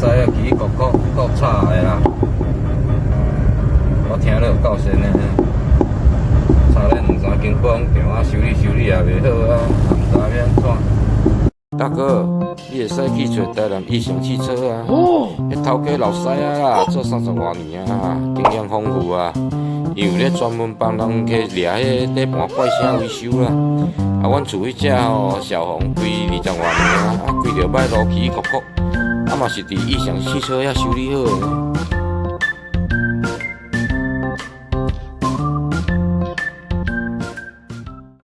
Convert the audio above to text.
驶啊，起起伏伏够吵的啦。我听了有够神的，差咧2、3间保养店啊，修理也袂好啊，也毋知要安怎。大哥，你会使去找台南异想汽车啊？迄头家老师啊啦，做30多年啊，经验丰富啊。伊有咧专门帮人去掠迄底盘怪声维修啦。啊，阮厝迄只吼小红开20多年啊，开着歹路起起伏伏，啊嘛是伫异想汽车遐修理好的。